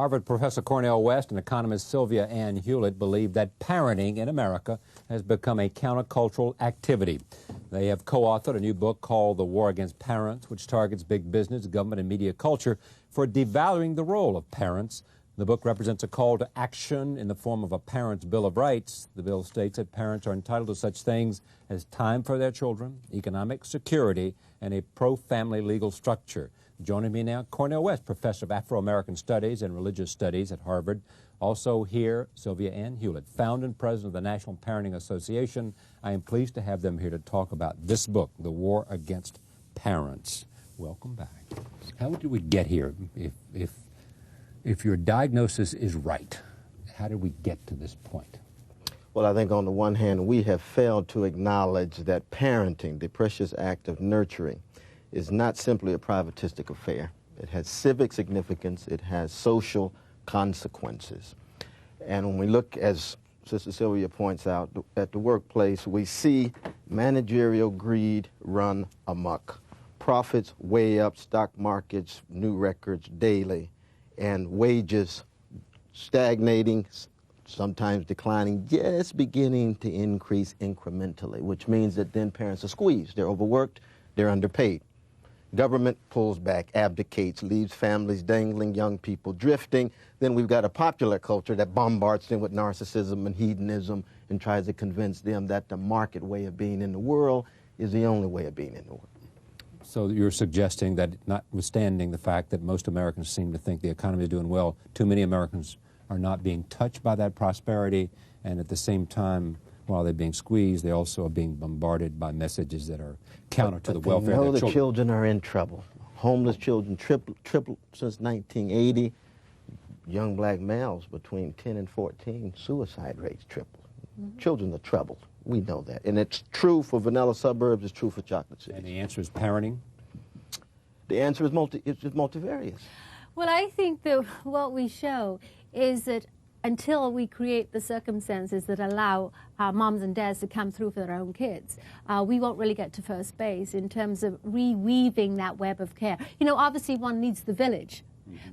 Harvard professor Cornel West and economist Sylvia Hewlett believe that parenting in America has become a countercultural activity. They have co-authored a new book called The War Against Parents, which targets big business, government, and media culture for devaluing the role of parents. The book represents a call to action in the form of a parent's Bill of Rights. The bill states that parents are entitled to such things as time for their children, economic security, and a pro-family legal structure. Joining me now, Cornel West, professor of Afro-American Studies and Religious Studies at Harvard. Also here, Sylvia Hewlett, founder and president of the National Parenting Association. I am pleased to have them here to talk about this book, The War Against Parents. Welcome back. How did we get here? If your diagnosis is right, how did we get to this point? Well, I think on the one hand, we have failed to acknowledge that parenting, the precious act of nurturing, is not simply a privatistic affair. It has civic significance. It has social consequences. And when we look, as Sister Sylvia points out, at the workplace, we see managerial greed run amok. Profits way up, stock markets, new records daily, and wages stagnating, sometimes declining, just beginning to increase incrementally, which means that then parents are squeezed. They're overworked, they're underpaid. Government pulls back, abdicates, leaves families dangling, young people drifting. Then we've got a popular culture that bombards them with narcissism and hedonism and tries to convince them that the market way of being in the world is the only way of being in the world. So you're suggesting that, notwithstanding the fact that most Americans seem to think the economy is doing well, too many Americans are not being touched by that prosperity, and at the same time, while they're being squeezed, they also are being bombarded by messages that are counter to the welfare of their children. The children are in trouble. Homeless children tripled since 1980. Young black males between 10 and 14, suicide rates tripled. Children are troubled. We know that. And it's true for vanilla suburbs, it's true for chocolate cities. And the answer is parenting? The answer is multivarious. Well, I think that what we show is that until we create the circumstances that allow moms and dads to come through for their own kids, we won't really get to first base in terms of reweaving that web of care. You know, obviously one needs the village.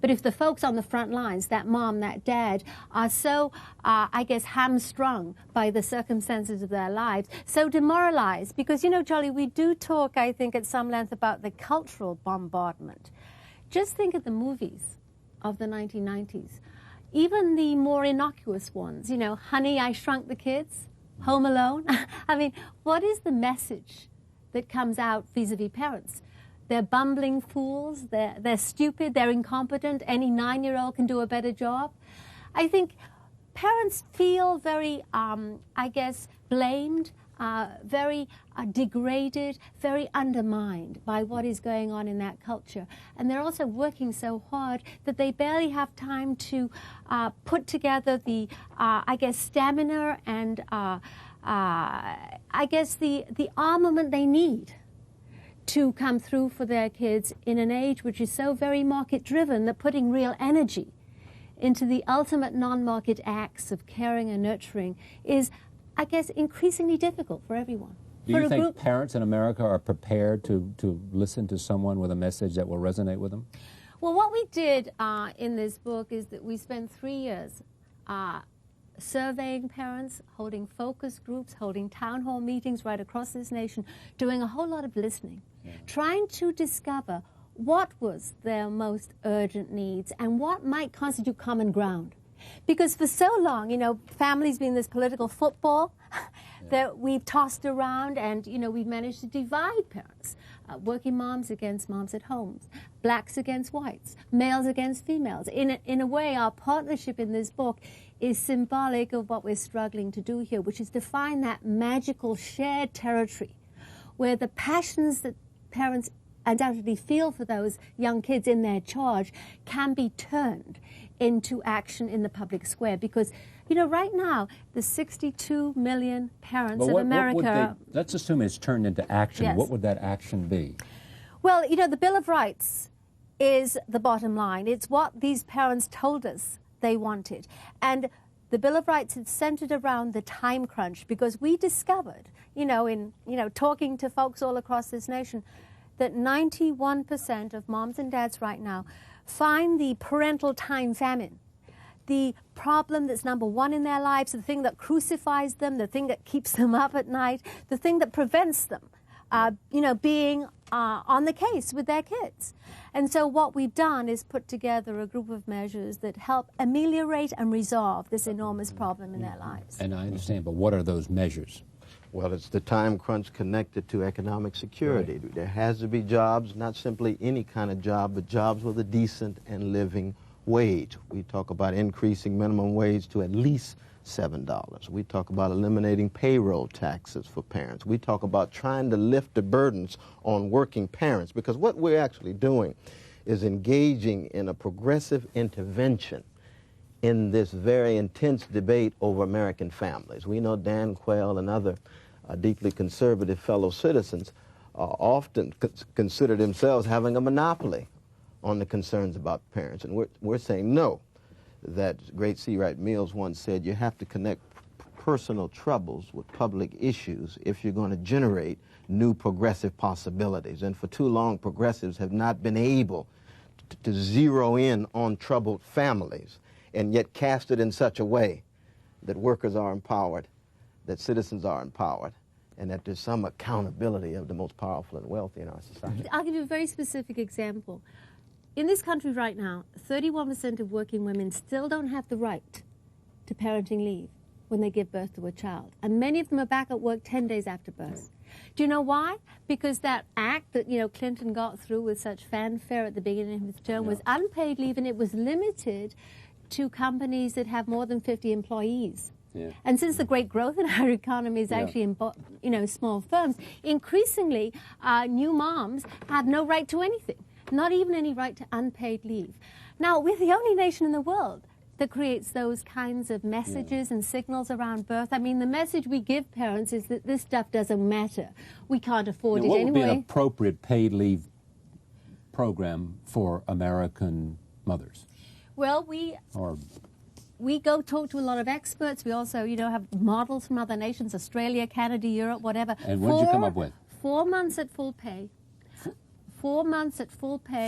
But if the folks on the front lines, that mom, that dad, are so, I guess, hamstrung by the circumstances of their lives, so demoralized, because, you know, Jolly, we do talk, I think, at some length about the cultural bombardment. Just think of the movies of the 1990s. Even the more innocuous ones, you know, Honey, I Shrunk the Kids, Home Alone. I mean, what is the message that comes out vis-a-vis parents? They're bumbling fools, they're stupid, they're incompetent, any 9-year-old can do a better job. I think parents feel very, I guess, blamed, very degraded, very undermined by what is going on in that culture. And they're also working so hard that they barely have time to put together the, I guess, stamina and, I guess, the armament they need to come through for their kids in an age which is so very market-driven that putting real energy into the ultimate non-market acts of caring and nurturing is, I guess, increasingly difficult for everyone. Do you think parents in America are prepared to listen to someone with a message that will resonate with them? Well, what we did in this book is that we spent 3 years surveying parents, holding focus groups, holding town hall meetings right across this nation, doing a whole lot of listening, trying to discover what was their most urgent needs and what might constitute common ground. Because for so long, you know, family's been this political football that we've tossed around, and, you know, we've managed to divide parents. Working moms against moms at home, blacks against whites, males against females. In a way, our partnership in this book is symbolic of what we're struggling to do here, which is to find that magical shared territory where the passions that parents undoubtedly feel for those young kids in their charge can be turned into action in the public square. Because, you know, right now, the 62 million parents of America... let's assume it's turned into action. Yes. What would that action be? Well, you know, the Bill of Rights is the bottom line. It's what these parents told us they wanted. And the Bill of Rights is centered around the time crunch, because we discovered, talking to folks all across this nation, that 91% of moms and dads right now find the parental time famine, the problem that's number one in their lives, the thing that crucifies them, the thing that keeps them up at night, the thing that prevents them, being on the case with their kids. And so what we've done is put together a group of measures that help ameliorate and resolve this enormous problem in their lives. And I understand, but what are those measures? Well, it's the time crunch connected to economic security. Right. There has to be jobs, not simply any kind of job, but jobs with a decent and living wage. We talk about increasing minimum wage to at least $7. We talk about eliminating payroll taxes for parents. We talk about trying to lift the burdens on working parents, because what we're actually doing is engaging in a progressive intervention in this very intense debate over American families. We know Dan Quayle and other deeply conservative fellow citizens often consider themselves having a monopoly on the concerns about parents. And we're saying no. That great C. Wright Mills once said, you have to connect personal troubles with public issues if you're going to generate new progressive possibilities. And for too long, progressives have not been able to zero in on troubled families and yet cast it in such a way that workers are empowered, that citizens are empowered, and that there's some accountability of the most powerful and wealthy in our society. I'll give you a very specific example. In this country right now, 31% of working women still don't have the right to parenting leave when they give birth to a child. And many of them are back at work 10 days after birth. Do you know why? Because that act that, Clinton got through with such fanfare at the beginning of his term was unpaid leave, and it was limited to companies that have more than 50 employees. Yeah. And since the great growth in our economy is actually in small firms, increasingly new moms have no right to anything. Not even any right to unpaid leave. Now, we're the only nation in the world that creates those kinds of messages and signals around birth. I mean, the message we give parents is that this stuff doesn't matter. We can't afford it anyway. What would be an appropriate paid leave program for American mothers? Well, we go talk to a lot of experts. We also, have models from other nations, Australia, Canada, Europe, whatever. And what did you come up with? 4 months at full pay. 4 months at full pay.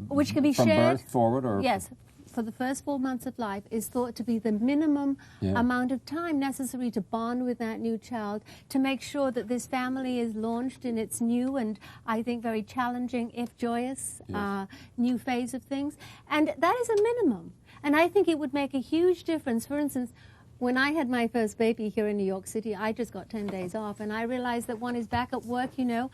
Which can be from shared. Birth forward, or? Yes. For the first 4 months of life is thought to be the minimum amount of time necessary to bond with that new child, to make sure that this family is launched in its new and, I think, very challenging, if joyous, new phase of things. And that is a minimum. And I think it would make a huge difference. For instance, when I had my first baby here in New York City, I just got 10 days off, and I realized that one is back at work, doing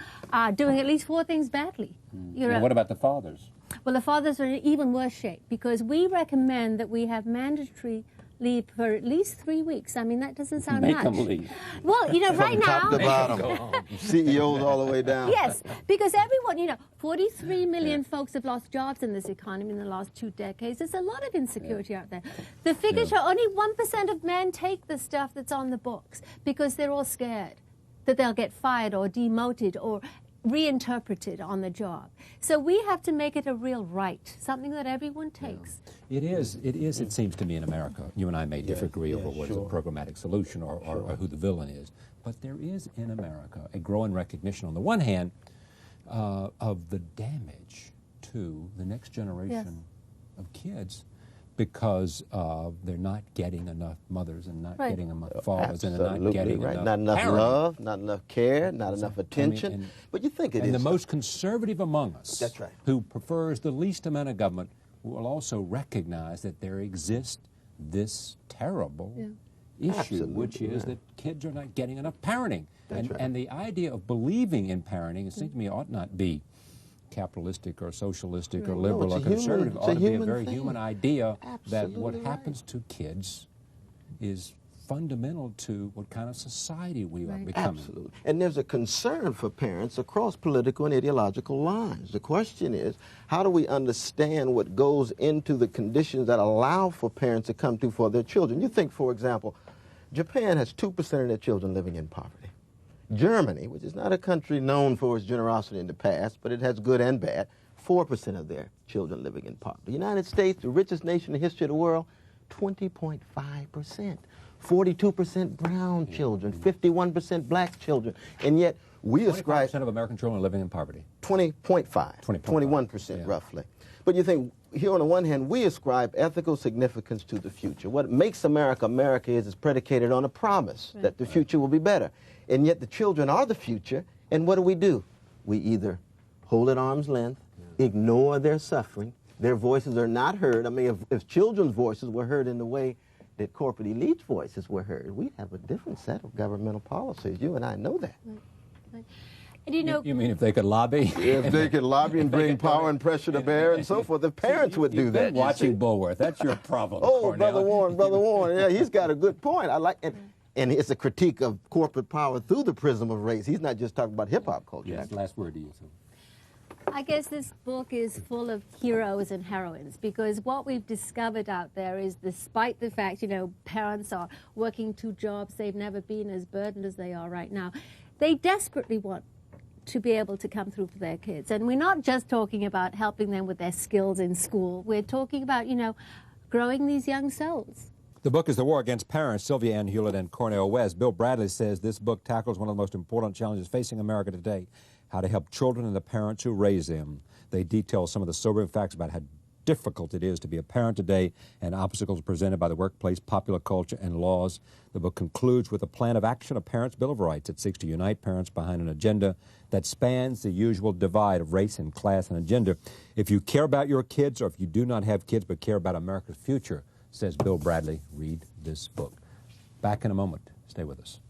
at least 4 things badly. And what about the fathers? Well, the fathers are in even worse shape, because we recommend that we have mandatory leave for at least 3 weeks. I mean, that doesn't sound much. Make them leave. Well, right now... From top to bottom. CEOs all the way down. Yes, because everyone, 43 million folks have lost jobs in this economy in the last 2 decades. There's a lot of insecurity out there. The figures show only 1% of men take the stuff that's on the books because they're all scared that they'll get fired or demoted or reinterpreted on the job. So we have to make it a real right, something that everyone takes. It is, it seems to me, in America. You and I may disagree over what's a programmatic solution or who the villain is. But there is, in America, a growing recognition, on the one hand, of the damage to the next generation of kids, because they're not getting enough mothers and not getting enough fathers and not getting enough not enough love, not enough care, not enough attention. But you think it is. And the most conservative among us, who prefers the least amount of government, will also recognize that there exists this terrible issue, which is that kids are not getting enough parenting. And the idea of believing in parenting, it seems to me, ought not be capitalistic or socialistic or liberal or conservative. It ought to be a very human idea that what happens to kids is fundamental to what kind of society we are becoming. Absolutely. And there's a concern for parents across political and ideological lines. The question is, how do we understand what goes into the conditions that allow for parents to come through for their children? You think, for example, Japan has 2% of their children living in poverty. Germany, which is not a country known for its generosity in the past, but it has good and bad, 4% of their children living in poverty. The United States, the richest nation in the history of the world, 20.5%. 42% brown children, 51% black children, and yet we ascribe 25% of American children living in poverty. 20.5, 21% roughly. But you think, here on the one hand, we ascribe ethical significance to the future. What makes America America is predicated on a promise that the future will be better. And yet the children are the future, and what do? We either hold at arm's length, ignore their suffering, their voices are not heard. I mean, if children's voices were heard in the way that corporate elite's voices were heard, we'd have a different set of governmental policies. You and I know that. And you mean if they could lobby? If they could lobby and bring power and pressure to bear and so forth, the parents would do that. Watching Bulworth, that's your problem. Oh, Cornel. Brother Warren, yeah, he's got a good point. I like it. And it's a critique of corporate power through the prism of race. He's not just talking about hip-hop culture. Yes, last word to you. So. I guess this book is full of heroes and heroines, because what we've discovered out there is, despite the fact, parents are working 2 jobs, they've never been as burdened as they are right now, they desperately want to be able to come through for their kids. And we're not just talking about helping them with their skills in school. We're talking about, growing these young souls. The book is The War Against Parents, Sylvia Ann Hewlett and Cornel West. Bill Bradley says this book tackles one of the most important challenges facing America today, how to help children and the parents who raise them. They detail some of the sobering facts about how difficult it is to be a parent today and obstacles presented by the workplace, popular culture, and laws. The book concludes with a plan of action, a Parents' Bill of Rights that seeks to unite parents behind an agenda that spans the usual divide of race and class and gender. If you care about your kids, or if you do not have kids but care about America's future, says Bill Bradley, read this book. Back in a moment. Stay with us.